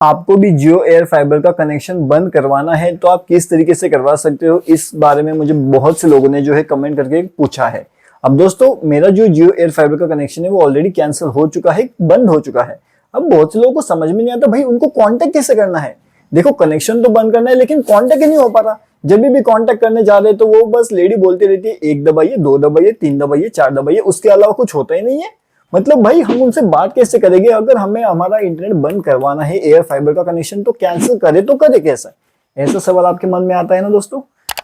आपको भी जियो air fibre का कनेक्शन बंद करवाना है तो आप किस तरीके से करवा सकते हो, इस बारे में मुझे बहुत से लोगों ने जो है कमेंट करके पूछा है। अब दोस्तों, मेरा जो जियो एयर फाइबर का कनेक्शन है वो ऑलरेडी कैंसिल हो चुका है, बंद हो चुका है। अब बहुत से लोगों को समझ में नहीं आता भाई उनको कांटेक्ट कैसे करना है। देखो, कनेक्शन तो बंद करना है लेकिन कांटेक्ट ही नहीं हो पा रहा। जब भी कांटेक्ट करने जा रहे हैं तो वो बस लेडी बोलती रहती है, 1 दबाइए, 2 दबाइए, 3 दबाइए, 4 दबाइए, उसके अलावा कुछ होता ही नहीं है। मतलब भाई हम उनसे बात कैसे करेंगे अगर हमें हमारा इंटरनेट बंद करवाना है, एयर फाइबर का कनेक्शन तो कैंसिल करे तो करे कैसा। ऐसा सवाल आपके मन में आता है ना दोस्तों।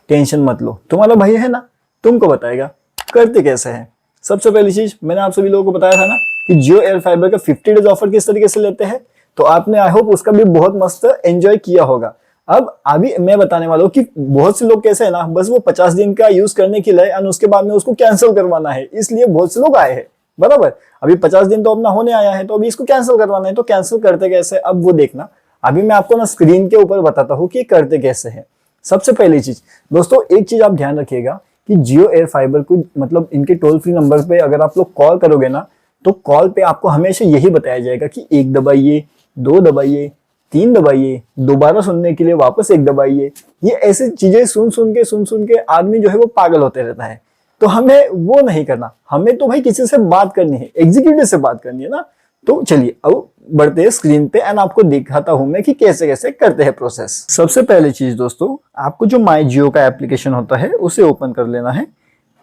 टेंशन मत लो, तुम्हारा भाई है ना, तुमको बताएगा करते कैसे है। सबसे पहली चीज मैंने आप सभी लोगों को बताया था ना कि जियो एयर फाइबर का 50 डेज ऑफर किस तरीके से लेते हैं, तो आपने आई होप उसका भी बहुत मस्त एंजॉय किया होगा। अब अभी मैं बताने वाला हूँ कि बहुत से लोग कैसे है ना, बस वो 50 दिन का यूज करने के लिए और उसके बाद में उसको कैंसिल करवाना है, इसलिए बहुत से लोग आए हैं। बराबर, अभी 50 दिन तो अपना होने आया है तो अभी इसको कैंसिल करवाना है, तो कैंसिल करते कैसे अब वो देखना। अभी मैं आपको ना स्क्रीन के ऊपर बताता हूँ कि करते कैसे है। सबसे पहली चीज दोस्तों, एक चीज आप ध्यान रखिएगा कि जियो एयर फाइबर को मतलब इनके टोल फ्री नंबर पे अगर आप लोग कॉल करोगे ना, तो कॉल पे आपको हमेशा यही बताया जाएगा कि 1 दबाइए, 2 दबाइए, 3 दबाइए, दोबारा सुनने के लिए वापस 1 दबाइए। ये ऐसी चीजें सुन सुन के आदमी जो है वो पागल होते रहता है। तो हमें वो नहीं करना, हमें तो भाई किसी से बात करनी है, एग्जीक्यूटिव से बात करनी है ना। तो चलिए अब बढ़ते हैं स्क्रीन पे एंड आपको दिखाता हूं मैं कि कैसे कैसे करते हैं प्रोसेस। सबसे पहली चीज दोस्तों, आपको जो माई जियो का एप्लीकेशन होता है उसे ओपन कर लेना है।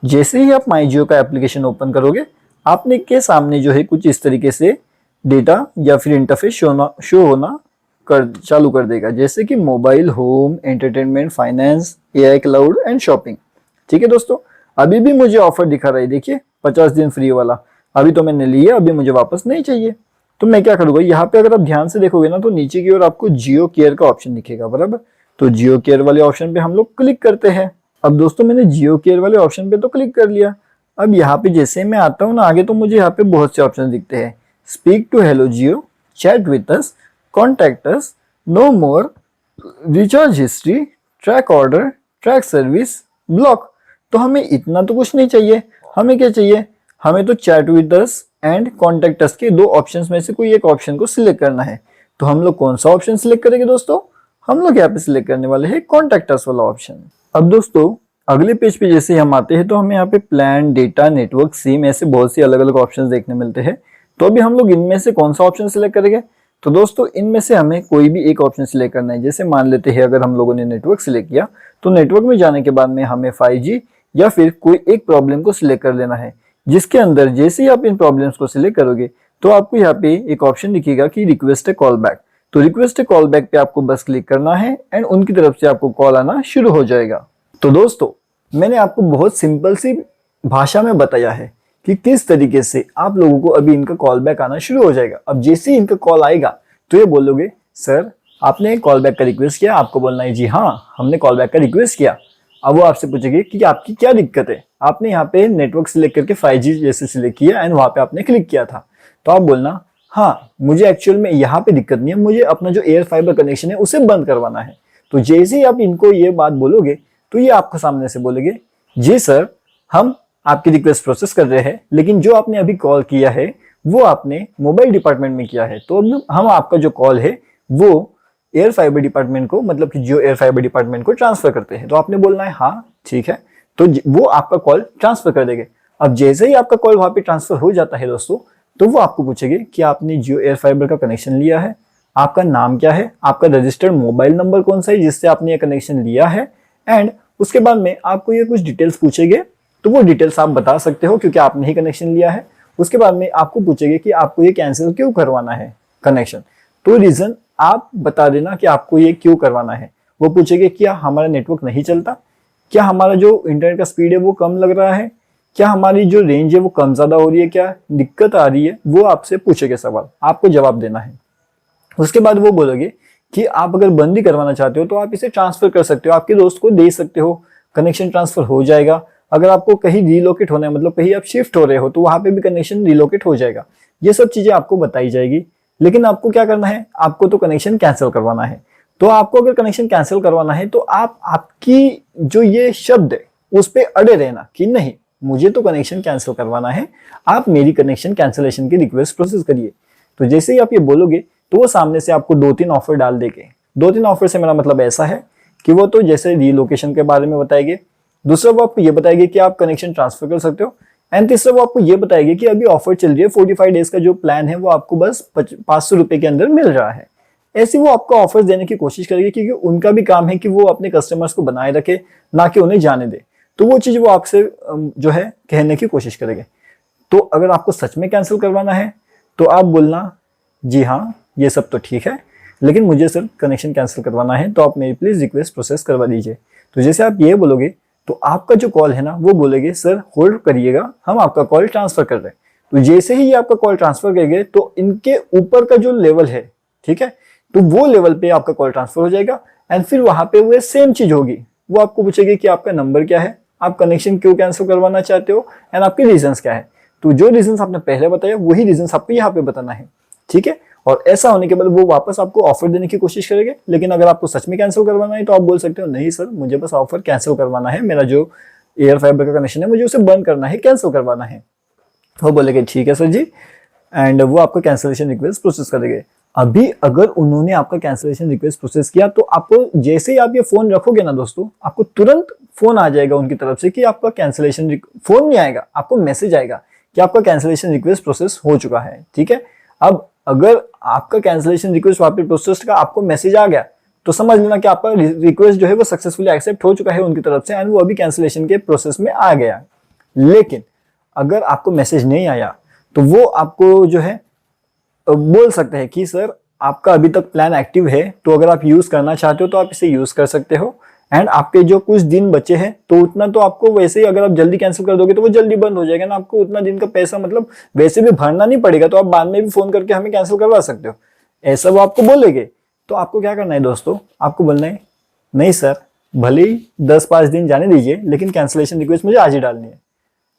जैसे ही आप माई जियो का एप्लीकेशन ओपन करोगे, आपने के सामने जो है कुछ इस तरीके से डेटा या फिर इंटरफेस शो होना चालू कर देगा, जैसे कि mobile, home, entertainment, finance, AI cloud and shopping. ठीक है दोस्तों, अभी भी मुझे ऑफर दिखा रहा है, देखिए 50 दिन फ्री वाला। अभी तो मैंने लिया, अभी मुझे वापस नहीं चाहिए। तो मैं क्या करूंगा, यहाँ पे अगर आप ध्यान से देखोगे ना तो नीचे की ओर आपको जियो केयर का ऑप्शन दिखेगा। बराबर, तो जियो केयर वाले ऑप्शन पे हम लोग क्लिक करते हैं। अब दोस्तों मैंने जियो केयर वाले ऑप्शन पे तो क्लिक कर लिया। अब यहाँ पे जैसे मैं आता हूँ ना आगे, तो मुझे यहाँ पे बहुत से ऑप्शन दिखते हैं। Speak to hello Jio, chat with us, contact us, no more, recharge history, track order, track service, block. तो हमें इतना तो कुछ नहीं चाहिए, हमें क्या चाहिए, हमें तो chat with us and contact us के 2 ऑप्शंस में से कोई एक ऑप्शन को सिलेक्ट करना है। तो हम लोग कौन सा ऑप्शन सिलेक्ट करेंगे दोस्तों, हम लोग यहाँ पे सिलेक्ट करने वाले हैं कॉन्टैक्ट अस वाला ऑप्शन। अब दोस्तों अगले पेज पे जैसे हम आते हैं तो हमें यहाँ पे प्लान, डेटा, नेटवर्क, सिम ऐसे बहुत सी अलग अलग ऑप्शन देखने मिलते हैं। तो अभी हम लोग इनमें से कौन सा ऑप्शन सिलेक्ट करेंगे, तो दोस्तों इनमें से हमें कोई भी एक ऑप्शन सिलेक्ट करना है। जैसे मान लेते हैं अगर हम लोगों ने नेटवर्क सिलेक्ट किया, तो नेटवर्क में जाने के बाद में हमें 5G या फिर कोई एक प्रॉब्लम को सिलेक्ट कर लेना है, जिसके अंदर जैसे ही आप इन प्रॉब्लम्स को सिलेक्ट करोगे तो आपको यहाँ पे एक ऑप्शन दिखेगा कि रिक्वेस्ट ए कॉल बैक। तो रिक्वेस्ट ए कॉल बैक पे आपको बस क्लिक करना है एंड उनकी तरफ से आपको कॉल आना शुरू हो जाएगा। तो दोस्तों मैंने आपको बहुत सिंपल सी भाषा में बताया है कि किस तरीके से आप लोगों को अभी इनका कॉल बैक आना शुरू हो जाएगा। अब जैसे ही इनका कॉल आएगा तो ये बोलोगे, सर आपने कॉल बैक का रिक्वेस्ट किया, आपको बोलना है जी हाँ हमने कॉल बैक का रिक्वेस्ट किया। अब वो आपसे पूछेगी कि आपकी क्या दिक्कत है। आपने यहाँ पे नेटवर्क सिलेक्ट करके 5G जैसे सिलेक्ट किया एंड वहां पे आपने क्लिक किया था, तो आप बोलना हाँ मुझे एक्चुअल में यहाँ पे दिक्कत नहीं है, मुझे अपना जो एयर फाइबर कनेक्शन है उसे बंद करवाना है। तो जैसे ही आप इनको ये बात बोलोगे तो ये आपको सामने से बोलेंगे, जी सर हम आपकी रिक्वेस्ट प्रोसेस कर रहे हैं, लेकिन जो आपने अभी कॉल किया है वो आपने मोबाइल डिपार्टमेंट में किया है, तो अब हम आपका जो कॉल है वो एयर फाइबर डिपार्टमेंट को मतलब कि जियो एयर फाइबर डिपार्टमेंट को ट्रांसफर करते हैं। तो आपने बोलना है हाँ ठीक है, तो वो आपका कॉल ट्रांसफर कर देंगे। अब जैसे ही आपका कॉल वहां पे ट्रांसफर हो जाता है दोस्तों, तो वो आपको पूछेंगे कि आपने जियो एयर फाइबर का कनेक्शन लिया है, आपका नाम क्या है, आपका रजिस्टर्ड मोबाइल नंबर कौन सा है जिससे आपने ये कनेक्शन लिया है, एंड उसके बाद में आपको ये कुछ डिटेल्स पूछेंगे। तो वो डिटेल्स आप बता सकते हो क्योंकि आपने ही कनेक्शन लिया है। उसके बाद में आपको पूछेंगे कि आपको ये कैंसिल क्यों करवाना है कनेक्शन, तो रीजन आप बता देना कि आपको ये क्यों करवाना है। वो पूछेंगे क्या हमारा नेटवर्क नहीं चलता, क्या हमारा जो इंटरनेट का स्पीड है वो कम लग रहा है, क्या हमारी जो रेंज है वो कम ज्यादा हो रही है, क्या दिक्कत आ रही है, वो आपसे पूछेंगे सवाल, आपको जवाब देना है। उसके बाद वो बोलोगे कि आप अगर बंद ही करवाना चाहते हो तो आप इसे ट्रांसफर कर सकते हो, आपके दोस्त को दे सकते हो, कनेक्शन ट्रांसफर हो जाएगा। अगर आपको कहीं रिलोकेट होना है, मतलब कहीं आप शिफ्ट हो रहे हो, तो वहां पे भी कनेक्शन रिलोकेट हो जाएगा। ये सब चीजें आपको बताई जाएगी। लेकिन आपको क्या करना है, आपको तो कनेक्शन कैंसिल करवाना है। तो आपको अगर कनेक्शन कैंसिल करवाना है तो आप आपकी जो ये शब्द है उस पर अड़े रहना कि नहीं मुझे तो कनेक्शन कैंसिल करवाना है, आप मेरी कनेक्शन कैंसिलेशन की रिक्वेस्ट प्रोसेस करिए। तो जैसे ही आप ये बोलोगे तो वो सामने से आपको 2-3 ऑफर डाल देंगे। 2-3 ऑफर से मेरा मतलब ऐसा है कि वो तो जैसे रीलोकेशन के बारे में बताएंगे, दूसरा वो आपको ये बताएंगे कि आप कनेक्शन ट्रांसफर कर सकते हो, एंड तीसरा वो आपको ये बताएंगे कि अभी ऑफर चल रही है, 45 डेज का जो प्लान है वो आपको बस 500 रुपए के अंदर मिल रहा है। ऐसे वो आपको ऑफर्स देने की कोशिश करेंगे, क्योंकि उनका भी काम है कि वो अपने कस्टमर्स को बनाए रखे, ना कि उन्हें जाने दे। तो वो चीज वो आपसे जो है कहने की कोशिश करेंगे। तो अगर आपको सच में कैंसिल करवाना है तो आप बोलना जी हाँ ये सब तो ठीक है, लेकिन मुझे सर कनेक्शन कैंसिल करवाना है, तो आप मेरी प्लीज रिक्वेस्ट प्रोसेस करवा दीजिए। तो जैसे आप ये बोलोगे तो आपका जो कॉल है ना वो बोलेंगे सर होल्ड करिएगा, हम आपका कॉल ट्रांसफर कर रहे हैं। तो जैसे ही ये आपका कॉल ट्रांसफर करेंगे तो इनके ऊपर का जो लेवल है, ठीक है, तो वो लेवल पे आपका कॉल ट्रांसफर हो जाएगा, एंड फिर वहां पे वो सेम चीज होगी। वो आपको पूछेगी कि आपका नंबर क्या है, आप कनेक्शन क्यों कैंसिल करवाना चाहते हो, एंड आपके रीजंस क्या है। तो जो रीजंस आपने पहले बताया वही रीजंस आपको यहाँ पे बताना है, ठीक है। और ऐसा होने के बाद वो वापस आपको ऑफर देने की कोशिश करेंगे। लेकिन अगर आपको सच में कैंसिल करवाना है तो आप बोल सकते हो नहीं सर मुझे बस ऑफर कैंसिल करवाना है, मेरा जो एयर फाइबर का कनेक्शन है मुझे उसे बंद करना है, कैंसिल करवाना है। वो बोलेंगे ठीक है सर जी, एंड वो आपको कैंसिलेशन रिक्वेस्ट प्रोसेस करेंगे। अभी अगर उन्होंने आपका कैंसिलेशन रिक्वेस्ट प्रोसेस किया तो आपको जैसे ही आप ये फोन रखोगे ना दोस्तों, आपको तुरंत फोन आ जाएगा उनकी तरफ से कि आपका कैंसिलेशन, फोन नहीं आएगा, आपको मैसेज आएगा कि आपका कैंसिलेशन रिक्वेस्ट प्रोसेस हो चुका है, ठीक है। अब अगर आपका कैंसिलेशन रिक्वेस्ट वहां पे प्रोसेस का आपको मैसेज आ गया तो समझ लेना कि आपका रिक्वेस्ट जो है वो सक्सेसफुली एक्सेप्ट हो चुका है उनकी तरफ से, एंड वो अभी कैंसिलेशन के प्रोसेस में आ गया। लेकिन अगर आपको मैसेज नहीं आया तो वो आपको जो है बोल सकते हैं कि सर आपका अभी तक प्लान एक्टिव है, तो अगर आप यूज करना चाहते हो तो आप इसे यूज कर सकते हो, एंड आपके जो कुछ दिन बचे हैं तो उतना तो आपको वैसे ही, अगर आप जल्दी कैंसिल कर दोगे तो वो जल्दी बंद हो जाएगा ना, आपको उतना दिन का पैसा मतलब वैसे भी भरना नहीं पड़ेगा, तो आप बाद में भी फोन करके हमें कैंसिल करवा सकते हो, ऐसा वो आपको बोलेंगे। तो आपको क्या करना है दोस्तों, आपको बोलना है नहीं सर भले ही 10-5 दिन जाने दीजिए, लेकिन कैंसिलेशन रिक्वेस्ट मुझे आज ही डालनी है।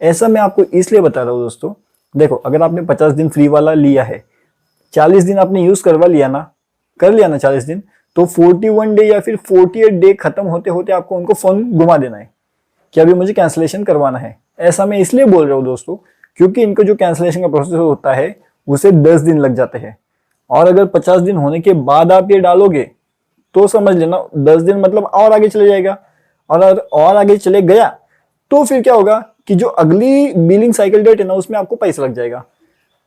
ऐसा मैं आपको इसलिए बता रहा हूँ दोस्तों, देखो अगर आपने 50 दिन फ्री वाला लिया है, 40 दिन आपने यूज करवा लिया ना, कर लिया ना 40 दिन, तो 41 डे या फिर 48 डे खत्म होते होते आपको उनको फोन घुमा देना है कि अभी मुझे कैंसिलेशन करवाना है। ऐसा मैं इसलिए बोल रहा हूँ दोस्तों क्योंकि इनको जो कैंसिलेशन का प्रोसेस होता है उसे 10 दिन लग जाते हैं, और अगर 50 दिन होने के बाद आप ये डालोगे तो समझ लेना 10 दिन मतलब और आगे चले जाएगा, और आगे चले गया तो फिर क्या होगा कि जो अगली बिलिंग साइकिल डेट है ना उसमें आपको पैसा लग जाएगा।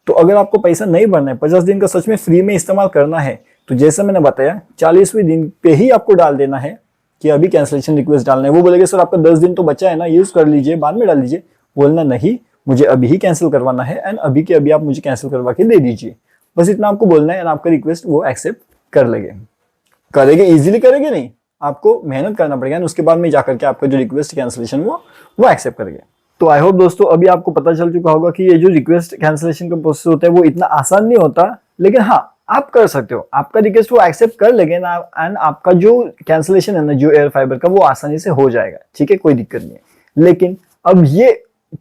तो अगर आपको पैसा नहीं भरना है, 50 दिन का सच में फ्री में इस्तेमाल करना है, तो जैसा मैंने बताया 40वें दिन पे ही आपको डाल देना है कि अभी कैंसिलेशन रिक्वेस्ट डालना है। वो बोलेंगे सर आपका 10 दिन तो बचा है ना, यूज कर लीजिए बाद में डाल दीजिए। बोलना नहीं मुझे अभी ही कैंसिल करवाना है, एंड अभी के अभी आप मुझे कैंसिल करवा के दे दीजिए, बस इतना आपको बोलना है, एंड आपका रिक्वेस्ट वो एक्सेप्ट कर लेंगे। करेंगे, इजीली करेंगे नहीं, आपको मेहनत करना पड़ेगा, उसके बाद में जाकर के आपका जो रिक्वेस्ट कैंसिलेशन वो एक्सेप्ट करेंगे। तो आई होप दोस्तों अभी आपको पता चल चुका होगा कि ये जो रिक्वेस्ट कैंसिलेशन का प्रोसेस होता है वो इतना आसान नहीं होता, लेकिन हाँ आप कर सकते हो, आपका रिक्वेस्ट वो एक्सेप्ट कर लेंगे ना, एंड आपका जो कैंसिलेशन है ना जो एयर फाइबर का वो आसानी से हो जाएगा, ठीक है, कोई दिक्कत नहीं है। लेकिन अब ये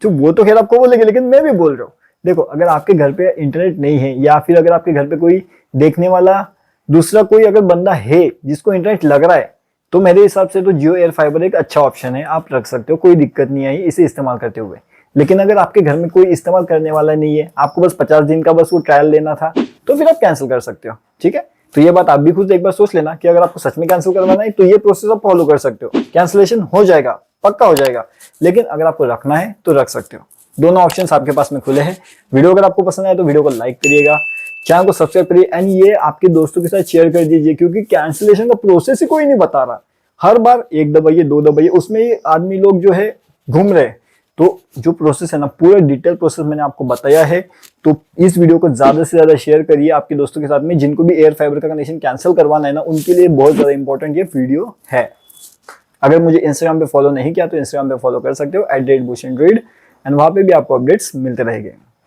तो वो तो खैर आपको बोलेंगे, लेकिन मैं भी बोल रहा हूँ, देखो अगर आपके घर पे इंटरनेट नहीं है, या फिर अगर आपके घर पे कोई देखने वाला दूसरा कोई अगर बंदा है जिसको इंटरनेट लग रहा है, तो मेरे हिसाब से तो जियो एयर फाइबर एक अच्छा ऑप्शन है, आप रख सकते हो, कोई दिक्कत नहीं आई इसे इस्तेमाल करते हुए। लेकिन अगर आपके घर में कोई इस्तेमाल करने वाला नहीं है, आपको बस 50 दिन का बस वो ट्रायल लेना था, तो फिर आप कैंसिल कर सकते हो, ठीक है। तो ये बात आप भी खुद एक बार सोच लेना कि अगर आपको सच में कैंसिल करवाना है तो ये प्रोसेस आप फॉलो कर सकते हो, कैंसिलेशन हो जाएगा, पक्का हो जाएगा। लेकिन अगर आपको रखना है तो रख सकते हो, दोनों ऑप्शंस आपके पास में खुले हैं। वीडियो अगर आपको पसंद आए तो वीडियो को लाइक करिएगा, चैनल को सब्सक्राइब करिए, एंड ये आपके दोस्तों के साथ शेयर कर दीजिए, क्योंकि कैंसिलेशन का प्रोसेस ही कोई नहीं बता रहा, हर बार 1 दबाइए 2 दबाइए, उसमें ही आदमी लोग जो है घूम रहे। तो जो प्रोसेस है ना पूरा डिटेल प्रोसेस मैंने आपको बताया है। तो इस वीडियो को ज्यादा से ज्यादा शेयर करिए आपके दोस्तों के साथ में, जिनको भी एयर फाइबर का कनेक्शन कैंसिल करवाना है ना, उनके लिए बहुत ज्यादा इंपॉर्टेंट ये वीडियो है। अगर मुझे इंस्टाग्राम पे फॉलो नहीं किया तो इंस्टाग्राम पे फॉलो कर सकते हो @bushandread, एंड वहां पे भी आपको अपडेट्स मिलते रहेंगे।